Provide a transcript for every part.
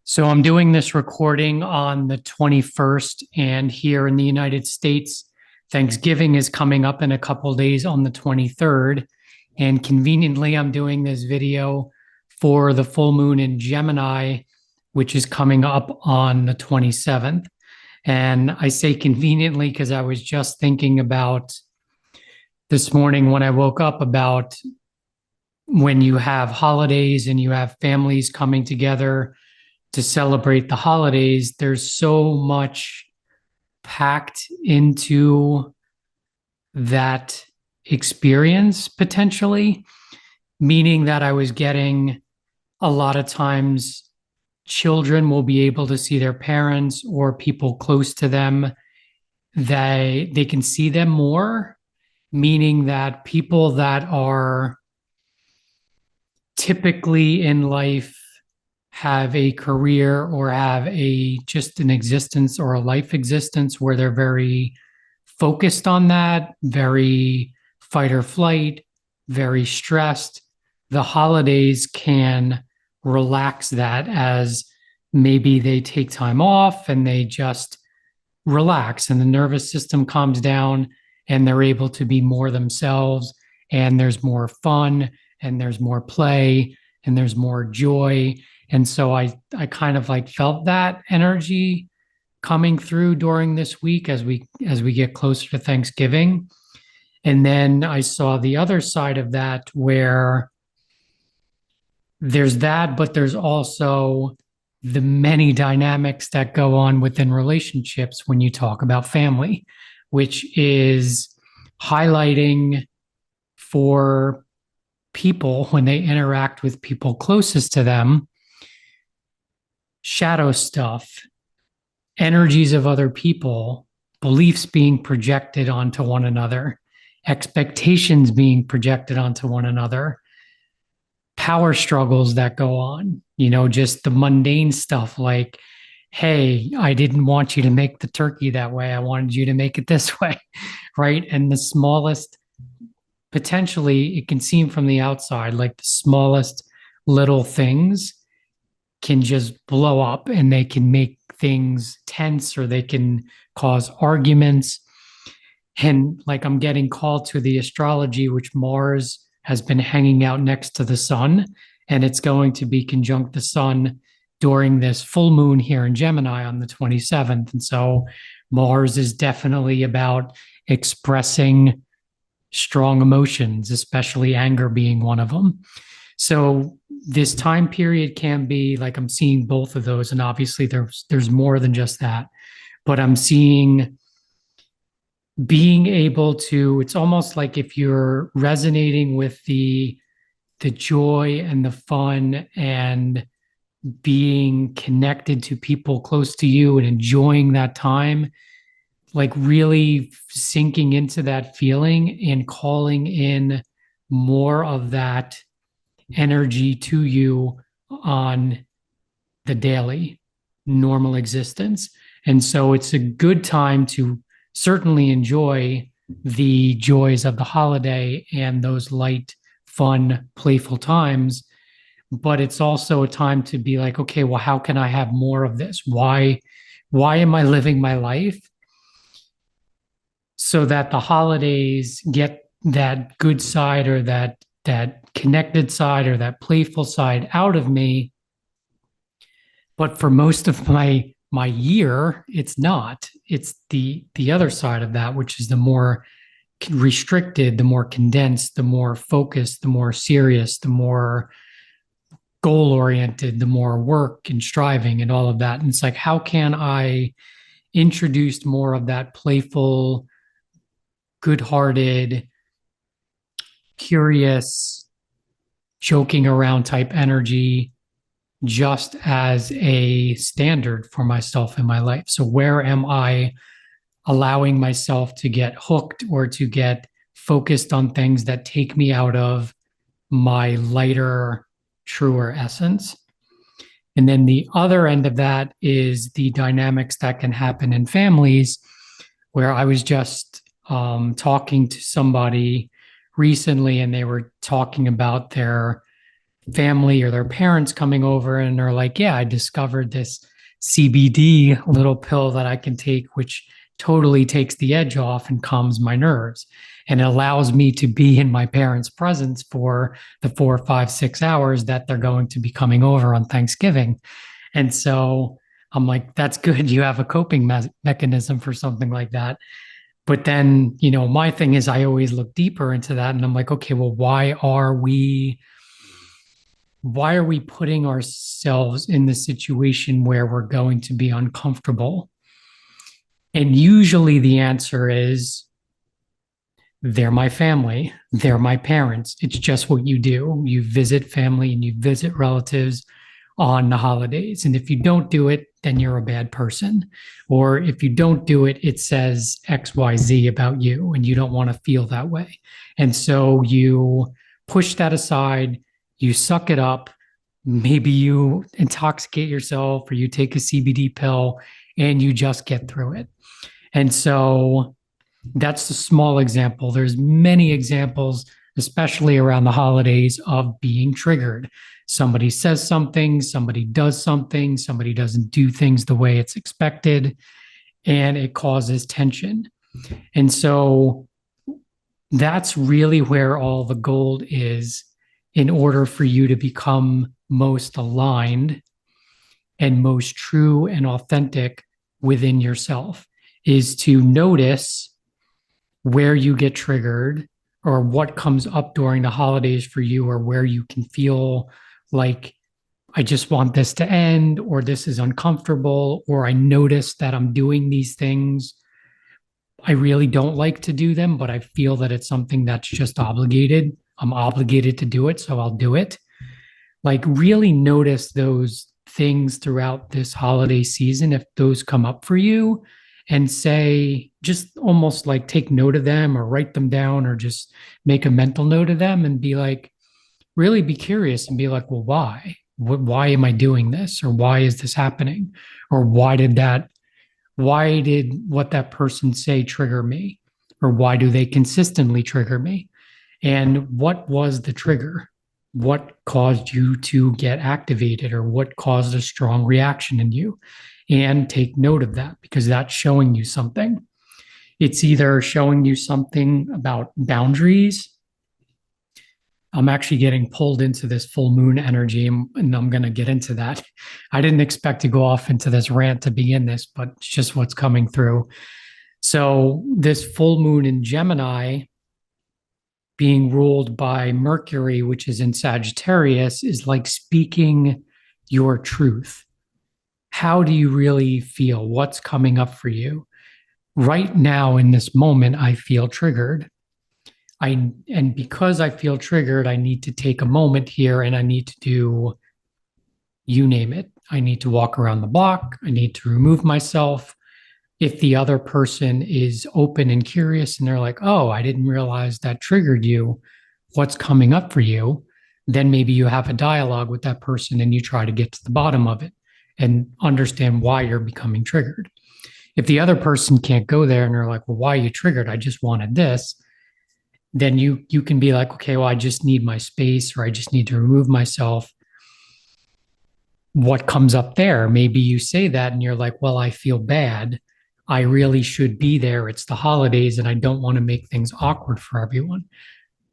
So I'm doing this recording on the 21st, and here in the United States, Thanksgiving is coming up in a couple days on the 23rd. And conveniently, I'm doing this video for the full moon in Gemini, which is coming up on the 27th. And I say conveniently because I was just thinking about this morning when I woke up about when you have holidays and you have families coming together to celebrate the holidays, there's so much packed into that experience potentially, meaning that I was getting a lot of times children will be able to see their parents or people close to them. They can see them more, meaning that people that are typically in life have a career or have a just an existence or a life existence where they're very focused on that, very fight or flight, very stressed. The holidays can relax that as maybe they take time off and they just relax and the nervous system calms down and they're able to be more themselves, and there's more fun and there's more play and there's more joy. And so I kind of like felt that energy coming through during this week as we get closer to Thanksgiving. And then I saw the other side of that where there's that, but there's also the many dynamics that go on within relationships when you talk about family, which is highlighting for people when they interact with people closest to them, shadow stuff, energies of other people, beliefs being projected onto one another, expectations being projected onto one another, power struggles that go on, just the mundane stuff like, hey, I didn't want you to make the turkey that way. I wanted you to make it this way, right? And the smallest, potentially, it can seem from the outside like the smallest little things can just blow up and they can make things tense or they can cause arguments. And like I'm getting called to the astrology, which Mars has been hanging out next to the sun, and it's going to be conjunct the sun during this full moon here in Gemini on the 27th. And so Mars is definitely about expressing strong emotions, especially anger being one of them. So this time period can be like I'm seeing both of those, and obviously there's more than just that, but I'm seeing being able to, it's almost like if you're resonating with the joy and the fun and being connected to people close to you and enjoying that time, like really sinking into that feeling and calling in more of that energy to you on the daily normal existence. And so it's a good time to certainly enjoy the joys of the holiday and those light, fun, playful times. But it's also a time to be like, okay, well, how can I have more of this? Why am I living my life so that the holidays get that good side or that connected side or that playful side out of me? But for most of my year, it's not. It's the other side of that, which is the more restricted, the more condensed, the more focused, the more serious, the more goal oriented, the more work and striving and all of that. And it's like, how can I introduce more of that playful, good-hearted, curious, joking around type energy just as a standard for myself in my life? So where am I allowing myself to get hooked or to get focused on things that take me out of my lighter, truer essence? And then the other end of that is the dynamics that can happen in families, where I was just talking to somebody recently and they were talking about their family or their parents coming over and they're like, yeah, I discovered this CBD little pill that I can take, which totally takes the edge off and calms my nerves. And it allows me to be in my parents' presence for the 4, 5, 6 hours that they're going to be coming over on Thanksgiving. And so I'm like, that's good. You have a coping mechanism for something like that. But then, my thing is I always look deeper into that and I'm like, okay, well, why are we putting ourselves in the situation where we're going to be uncomfortable? And usually the answer is they're my family, they're my parents. It's just what you do. You visit family and you visit relatives on the holidays. And if you don't do it, then you're a bad person. Or if you don't do it, it says XYZ about you and you don't want to feel that way. And so you push that aside, you suck it up. Maybe you intoxicate yourself or you take a CBD pill and you just get through it. And so that's a small example. There's many examples, especially around the holidays, of being triggered. Somebody says something, somebody does something, somebody doesn't do things the way it's expected, and it causes tension. And so that's really where all the gold is in order for you to become most aligned and most true and authentic within yourself, is to notice where you get triggered or what comes up during the holidays for you, or where you can feel like, I just want this to end, or this is uncomfortable, or I notice that I'm doing these things. I really don't like to do them, but I feel that it's something that's just obligated. I'm obligated to do it, so I'll do it. Like, really notice those things throughout this holiday season if those come up for you, and say, just almost like take note of them or write them down or just make a mental note of them and be like, really be curious and be like, well, why? Why am I doing this? Or why is this happening? Or why did what that person say trigger me? Or why do they consistently trigger me? And what was the trigger? What caused you to get activated, or what caused a strong reaction in you? And take note of that, because that's showing you something. It's either showing you something about boundaries. I'm actually getting pulled into this full moon energy, and I'm going to get into that. I didn't expect to go off into this rant to begin this, but it's just what's coming through. So, this full moon in Gemini, being ruled by Mercury, which is in Sagittarius, is like speaking your truth. How do you really feel? What's coming up for you? Right now, in this moment, I feel triggered. And because I feel triggered, I need to take a moment here and I need to do, you name it. I need to walk around the block. I need to remove myself. If the other person is open and curious and they're like, oh, I didn't realize that triggered you, what's coming up for you? Then maybe you have a dialogue with that person and you try to get to the bottom of it and understand why you're becoming triggered. If the other person can't go there and they're like, well, why are you triggered? I just wanted this. Then you can be like, okay, well, I just need my space, or I just need to remove myself. What comes up there? Maybe you say that and you're like, well, I feel bad. I really should be there. It's the holidays and I don't want to make things awkward for everyone.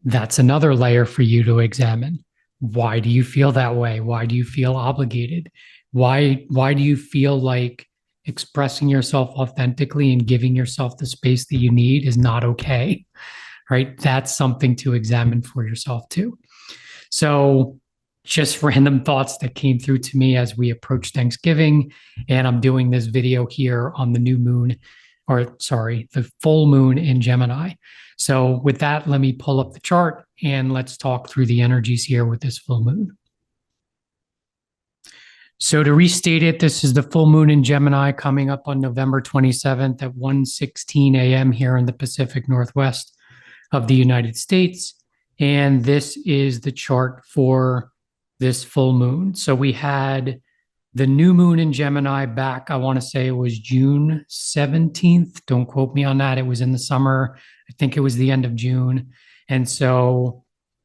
That's another layer for you to examine. Why do you feel that way? Why do you feel obligated? Why do you feel like expressing yourself authentically and giving yourself the space that you need is not okay? Right? That's something to examine for yourself too. So, just random thoughts that came through to me as we approach Thanksgiving. And I'm doing this video here on the new moon, or sorry, the full moon in Gemini. So, with that, let me pull up the chart and let's talk through the energies here with this full moon. So, to restate it, this is the full moon in Gemini coming up on November 27th at 1:16 a.m. here in the Pacific Northwest of the United States. And this is the chart for this full moon. So we had the new moon in Gemini back, I want to say it was June 17th. Don't quote me on that. It was in the summer. I think it was the end of June. And so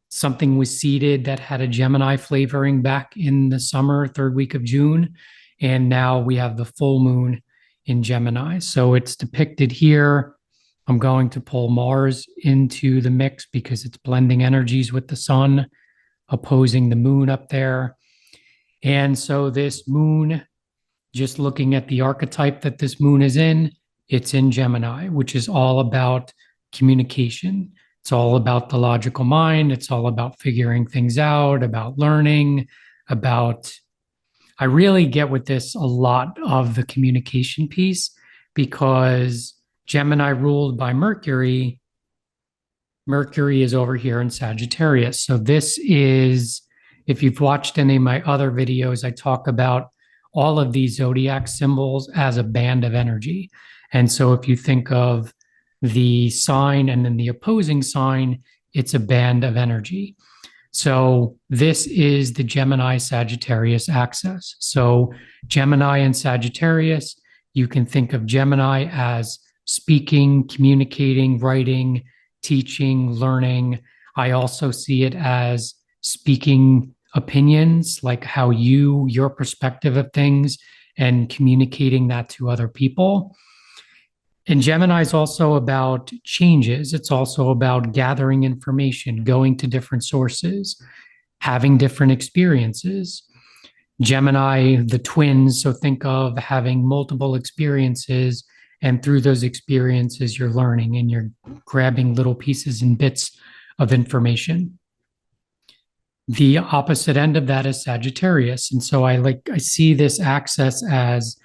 something was seeded that had a Gemini flavoring back in the summer, third week of June. And now we have the full moon in Gemini. So it's depicted here. I'm going to pull Mars into the mix because it's blending energies with the sun, opposing the moon up there. And so this moon, just looking at the archetype that this moon is in, it's in Gemini, which is all about communication. It's all about the logical mind. It's all about figuring things out, about learning, about. I really get with this a lot of the communication piece because Gemini ruled by Mercury. Mercury is over here in Sagittarius. So this is, if you've watched any of my other videos, I talk about all of these zodiac symbols as a band of energy. And so if you think of the sign and then the opposing sign, it's a band of energy. So this is the Gemini-Sagittarius axis. So Gemini and Sagittarius, you can think of Gemini as speaking, communicating, writing, teaching, learning. I also see it as speaking opinions, like how your perspective of things, and communicating that to other people. And Gemini is also about changes. It's also about gathering information, going to different sources, having different experiences. Gemini, the twins, so think of having multiple experiences, and through those experiences, you're learning and you're grabbing little pieces and bits of information. The opposite end of that is Sagittarius. And so I see this axis as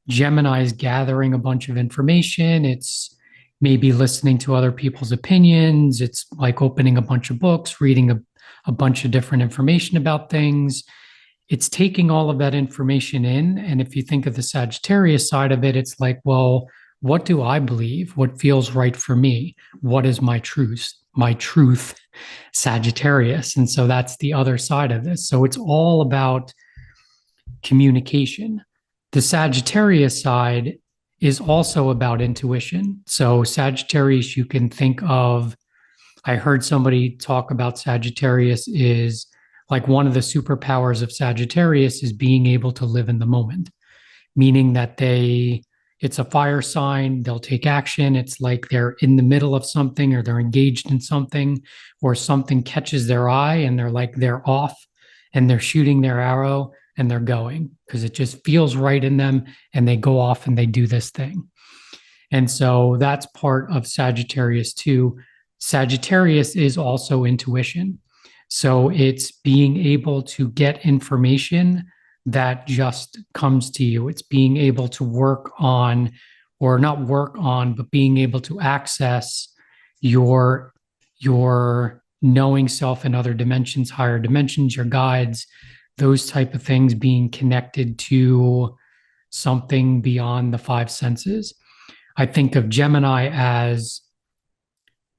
Gemini's gathering a bunch of information. It's maybe listening to other people's opinions. It's like opening a bunch of books, reading a bunch of different information about things. It's taking all of that information in. And if you think of the Sagittarius side of it, it's like, well, what do I believe? What feels right for me? What is my truth? My truth, Sagittarius. And so that's the other side of this. So it's all about communication. The Sagittarius side is also about intuition. So Sagittarius, you can think of, I heard somebody talk about Sagittarius is like one of the superpowers of Sagittarius is being able to live in the moment, meaning that it's a fire sign, they'll take action. It's like they're in the middle of something or they're engaged in something or something catches their eye and they're off and they're shooting their arrow and they're going because it just feels right in them and they go off and they do this thing. And so that's part of Sagittarius too. Sagittarius is also intuition. So it's being able to get information that just comes to you. It's being able to work on, or not work on, but being able to access your knowing self in other dimensions, higher dimensions, your guides, those type of things, being connected to something beyond the five senses. I think of Gemini as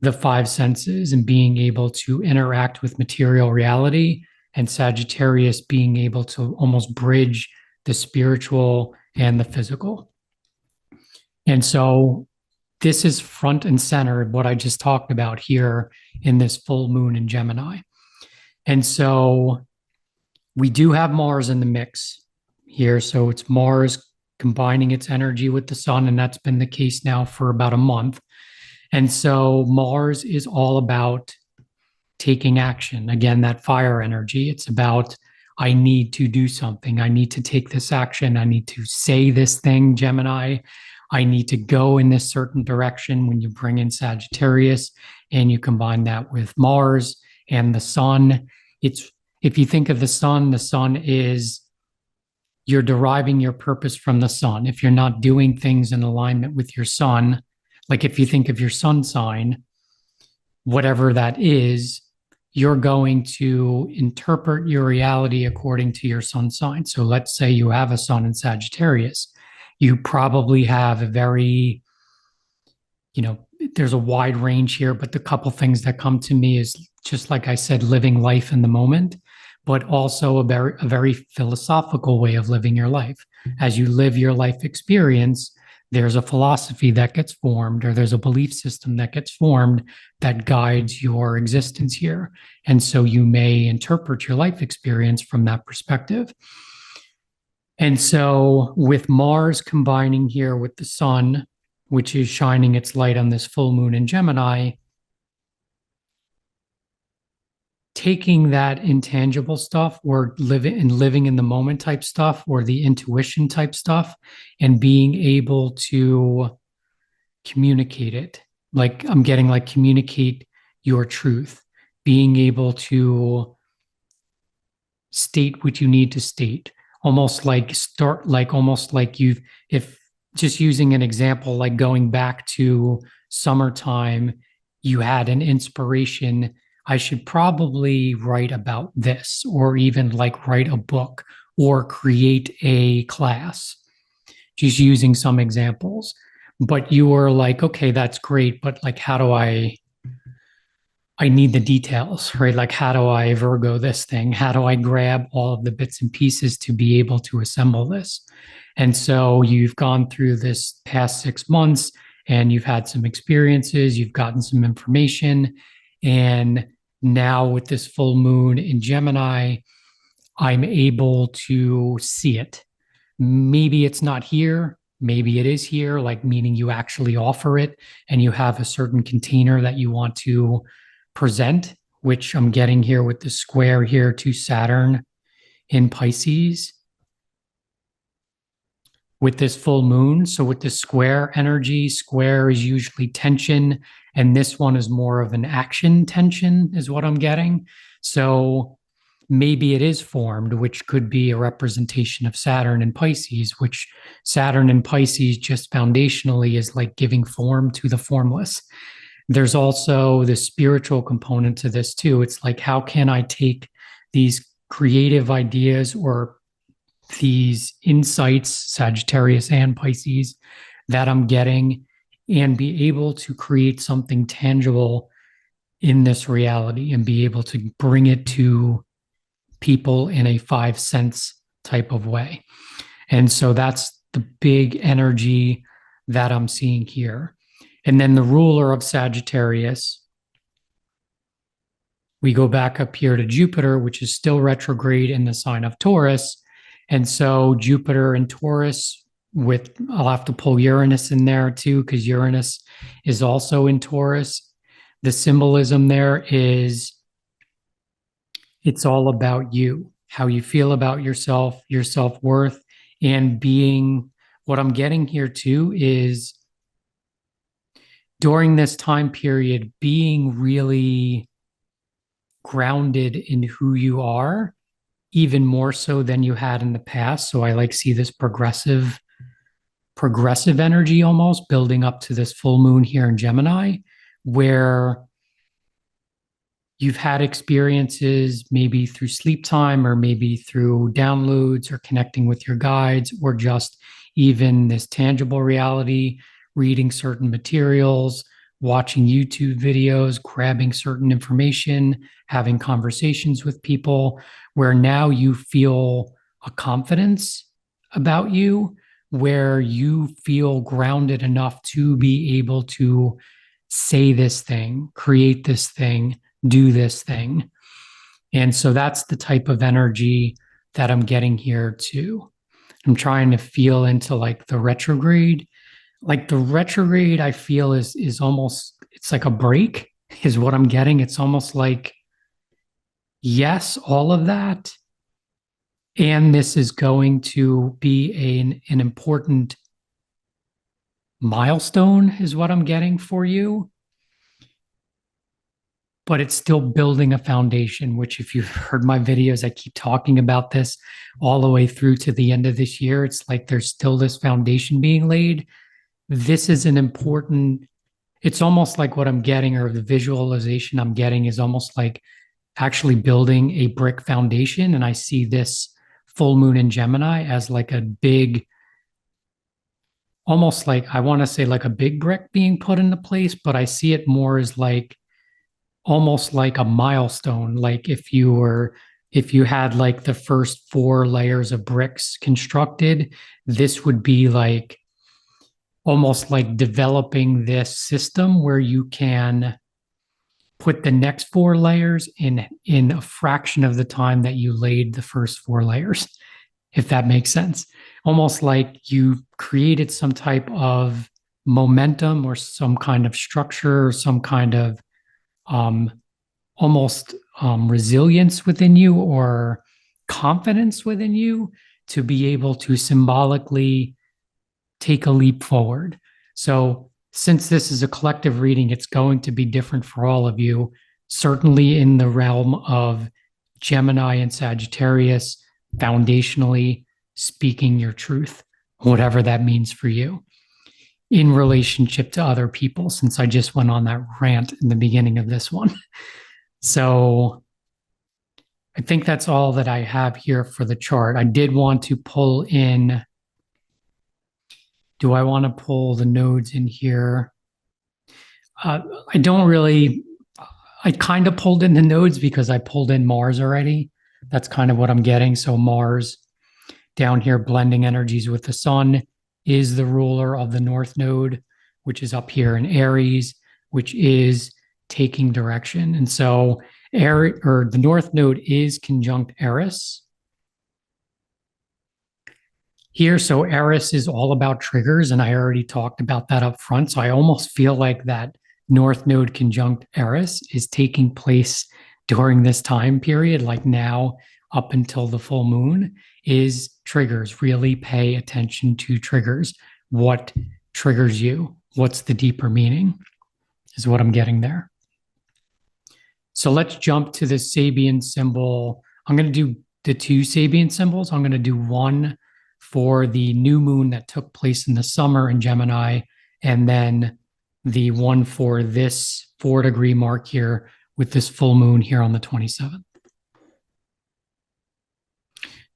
the five senses and being able to interact with material reality, and Sagittarius being able to almost bridge the spiritual and the physical. And so this is front and center of what I just talked about here in this full moon in Gemini. And so we do have Mars in the mix here. So it's Mars combining its energy with the sun, and that's been the case now for about a month. And so Mars is all about taking action. Again, that fire energy. It's about, I need to do something. I need to take this action. I need to say this thing, Gemini. I need to go in this certain direction. When you bring in Sagittarius and you combine that with Mars and the sun, if you think of the sun is, you're deriving your purpose from the sun. If you're not doing things in alignment with your sun, like if you think of your sun sign, whatever that is, you're going to interpret your reality according to your sun sign. So let's say you have a sun in Sagittarius. You probably have a very, there's a wide range here, but the couple things that come to me is just like I said, living life in the moment, but also a very philosophical way of living your life. As you live your life experience, there's a philosophy that gets formed, or there's a belief system that gets formed that guides your existence here. And so you may interpret your life experience from that perspective. And so, with Mars combining here with the sun, which is shining its light on this full moon in Gemini, taking that intangible stuff or living in the moment type stuff or the intuition type stuff and being able to communicate it. Like I'm getting like communicate your truth, being able to state what you need to state, almost like you've, if just using an example, like going back to summertime, you had an inspiration. I should probably write about this, or even like write a book or create a class, just using some examples. But you were like, okay, that's great, but like, how do I need the details, right? Like, how do I Virgo this thing? How do I grab all of the bits and pieces to be able to assemble this? And so you've gone through this past 6 months and you've had some experiences, you've gotten some information. And now with this full moon in Gemini, I'm able to see it. Maybe it's not here. Maybe it is here, like meaning you actually offer it and you have a certain container that you want to present, which I'm getting here with the square here to Saturn in Pisces with this full moon. So with the square energy, square is usually tension, and this one is more of an action tension is what I'm getting. So maybe it is formed, which could be a representation of Saturn and Pisces, which Saturn and Pisces just foundationally is like giving form to the formless. There's also the spiritual component to this too. It's like, how can I take these creative ideas or these insights, Sagittarius and Pisces, that I'm getting and be able to create something tangible in this reality and be able to bring it to people in a 5 sense type of way. And so that's the big energy that I'm seeing here. And then the ruler of Sagittarius, we go back up here to Jupiter, which is still retrograde in the sign of Taurus. And so Jupiter and Taurus I'll have to pull Uranus in there too, because Uranus is also in Taurus. The symbolism there is it's all about you, how you feel about yourself, your self-worth, and being, what I'm getting here too is during this time period, being really grounded in who you are, even more so than you had in the past. So I like see this progressive energy almost building up to this full moon here in Gemini, where you've had experiences maybe through sleep time or maybe through downloads or connecting with your guides or just even this tangible reality, reading certain materials, watching YouTube videos, grabbing certain information, having conversations with people, where now you feel a confidence about you, where you feel grounded enough to be able to say this thing, create this thing, do this thing. And so that's the type of energy that I'm getting here too. I'm trying to feel into like the retrograde. Like the retrograde, I feel is almost, it's like a break, is what I'm getting. It's almost like, yes, all of that. And this is going to be an important milestone, is what I'm getting for you. But it's still building a foundation, which if you've heard my videos, I keep talking about this all the way through to the end of this year. It's like there's still this foundation being laid. This is an important, it's almost like what I'm getting, or the visualization I'm getting is almost like actually building a brick foundation. And I see this full moon in Gemini as like a big, almost like, I want to say like a big brick being put into place, but I see it more as like almost like a milestone. Like if you had like the first 4 layers of bricks constructed, this would be like almost like developing this system where you can put the next 4 layers in a fraction of the time that you laid the first 4 layers, if that makes sense. Almost like you created some type of momentum or some kind of structure or some kind of um, almost resilience within you or confidence within you to be able to symbolically take a leap forward. So, since this is a collective reading, it's going to be different for all of you, certainly in the realm of Gemini and Sagittarius, foundationally speaking your truth, whatever that means for you, in relationship to other people, since I just went on that rant in the beginning of this one. So, I think that's all that I have here for the chart. I did want to pull in. Do I want to pull the nodes in here? I don't really. I kind of pulled in the nodes because I pulled in Mars already. That's kind of what I'm getting. So Mars down here, blending energies with the sun, is the ruler of the North Node, which is up here in Aries, which is taking direction. And so the North Node is conjunct Eris here. So Eris is all about triggers, and I already talked about that up front. So I almost feel like that North Node conjunct Eris is taking place during this time period, like now up until the full moon, is triggers. Really pay attention to triggers. What triggers you? What's the deeper meaning? Is what I'm getting there. So let's jump to the Sabian symbol. I'm going to do the 2 Sabian symbols. I'm going to do one for the new moon that took place in the summer in Gemini, and then the one for this 4-degree mark here with this full moon here on the 27th.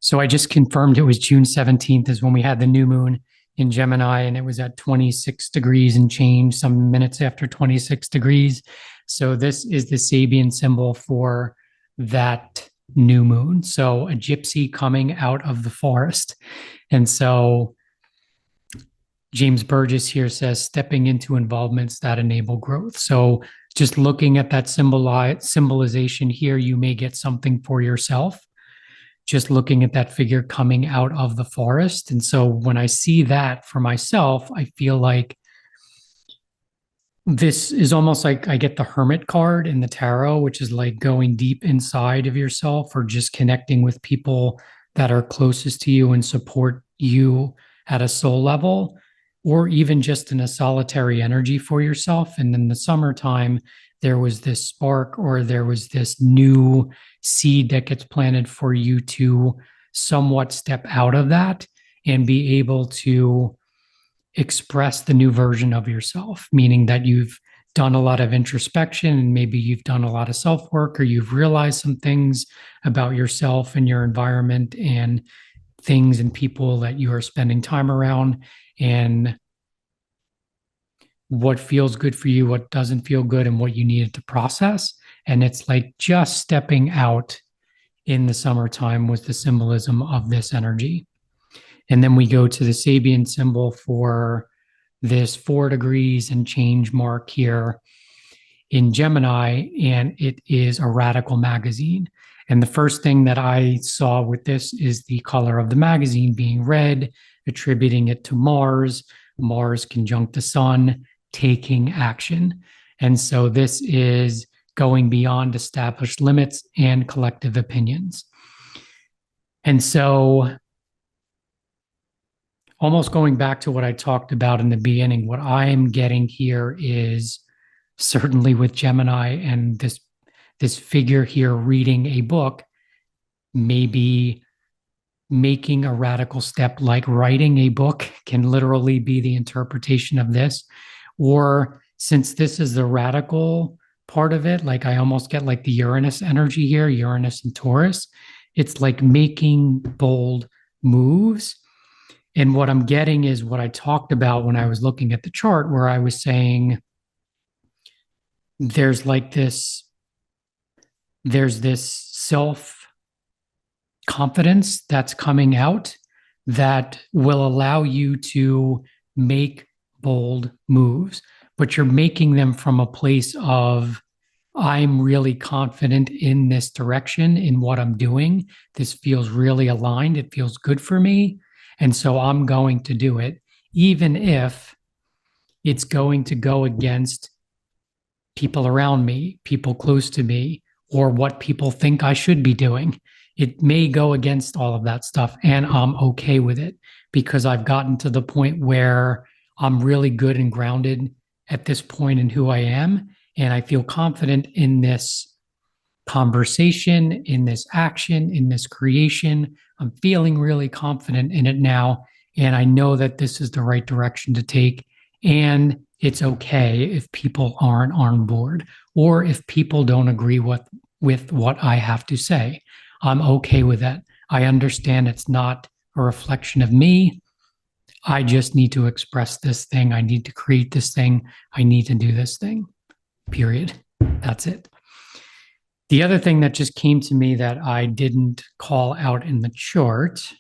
So I just confirmed it was June 17th is when we had the new moon in Gemini, and it was at 26 degrees and change, some minutes after 26 degrees. So this is the Sabian symbol for that new moon. So a gypsy coming out of the forest. And so James Burgess here says stepping into involvements that enable growth. So just looking at that symbolization here, you may get something for yourself. Just looking at that figure coming out of the forest. And so when I see that for myself, I feel like this is almost like I get the Hermit card in the tarot, which is like going deep inside of yourself or just connecting with people that are closest to you and support you at a soul level, or even just in a solitary energy for yourself. And in the summertime, there was this spark or there was this new seed that gets planted for you to somewhat step out of that and be able to express the new version of yourself, meaning that you've done a lot of introspection and maybe you've done a lot of self work or you've realized some things about yourself and your environment and things and people that you are spending time around and what feels good for you, what doesn't feel good, and what you needed to process. And it's like just stepping out in the summertime was the symbolism of this energy. And then we go to the Sabian symbol for this 4 degrees and change mark here in Gemini, and it is a radical magazine. And the first thing that I saw with this is the color of the magazine being red, attributing it to Mars, Mars conjunct the sun, taking action. And so this is going beyond established limits and collective opinions. And so almost going back to what I talked about in the beginning, what I'm getting here is certainly with Gemini and this figure here reading a book, maybe making a radical step like writing a book can literally be the interpretation of this. Or since this is the radical part of it, like I almost get like the Uranus energy here, Uranus and Taurus, it's like making bold moves. And what I'm getting is what I talked about when I was looking at the chart, where I was saying there's this self confidence that's coming out that will allow you to make bold moves, but you're making them from a place of, I'm really confident in this direction, in what I'm doing. This feels really aligned. It feels good for me. And so I'm going to do it, even if it's going to go against people around me, people close to me, or what people think I should be doing. It may go against all of that stuff, and I'm okay with it because I've gotten to the point where I'm really good and grounded at this point in who I am. And I feel confident in this conversation, in this action, in this creation. I'm feeling really confident in it now. And I know that this is the right direction to take. And it's okay if people aren't on board or if people don't agree with what I have to say. I'm okay with that. I understand it's not a reflection of me. I just need to express this thing. I need to create this thing. I need to do this thing, period. That's it. The other thing that just came to me that I didn't call out in the chart,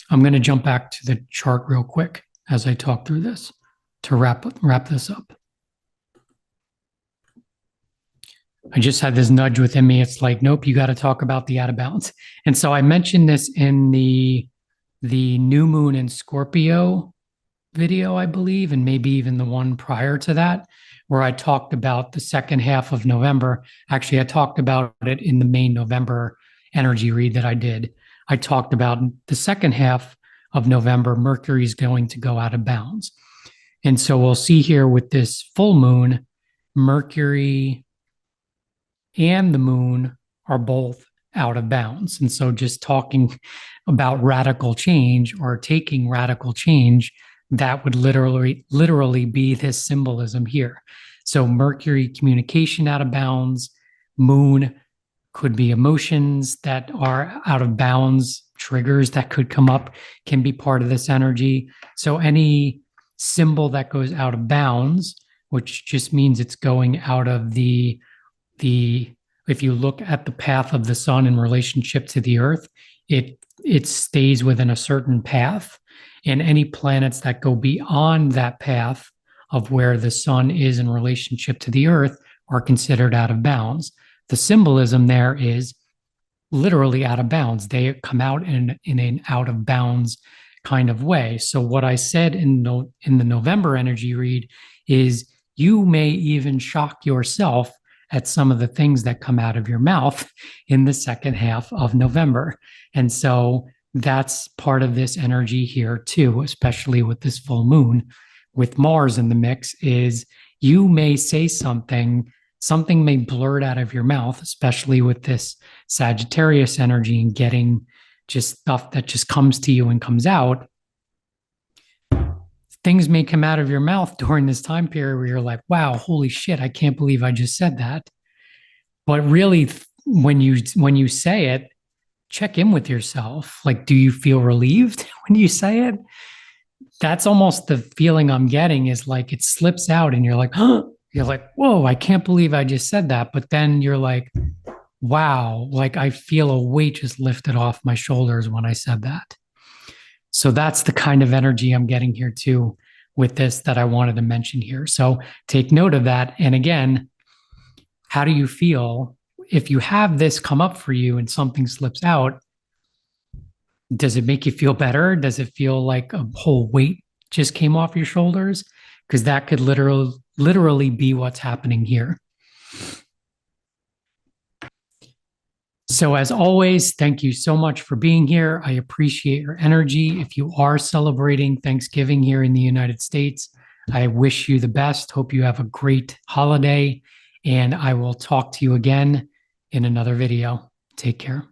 I'm going to jump back to the chart real quick as I talk through this to wrap this up. I just had this nudge within me. It's like, nope, you got to talk about the out of balance. And so I mentioned this in the new moon in Scorpio video, I believe, and maybe even the one prior to that, where I talked about the second half of November. Actually, I talked about it in the main November energy read that I did. I talked about the second half of November, Mercury is going to go out of bounds. And so we'll see here with this full moon, Mercury and the moon are both out of bounds. And so just talking about radical change or taking radical change, that would literally be this symbolism here. So Mercury, communication out of bounds, moon could be emotions that are out of bounds, triggers that could come up can be part of this energy. So any symbol that goes out of bounds, which just means it's going out of the if you look at the path of the sun in relationship to the earth, it stays within a certain path. And any planets that go beyond that path of where the sun is in relationship to the earth are considered out of bounds. The symbolism there is literally out of bounds. They come out in an out of bounds kind of way. So what I said in the November energy read is you may even shock yourself at some of the things that come out of your mouth in the second half of November. And so that's part of this energy here too, especially with this full moon with Mars in the mix, is you may say something may blurt out of your mouth, especially with this Sagittarius energy and getting just stuff that just comes to you and comes out. Things may come out of your mouth during this time period where you're like, wow, holy shit, I can't believe I just said that. But really, when you say it, check in with yourself. Like, do you feel relieved when you say it? That's almost the feeling I'm getting, is like it slips out and you're like, huh, you're like, whoa, I can't believe I just said that. But then you're like, wow, like I feel a weight just lifted off my shoulders when I said that. So that's the kind of energy I'm getting here too with this that I wanted to mention here. So take note of that. And again, how do you feel if you have this come up for you and something slips out? Does it make you feel better? Does it feel like a whole weight just came off your shoulders? Because that could literally be what's happening here. So as always, thank you so much for being here. I appreciate your energy. If you are celebrating Thanksgiving here in the United States, I wish you the best. Hope you have a great holiday, and I will talk to you again in another video. Take care.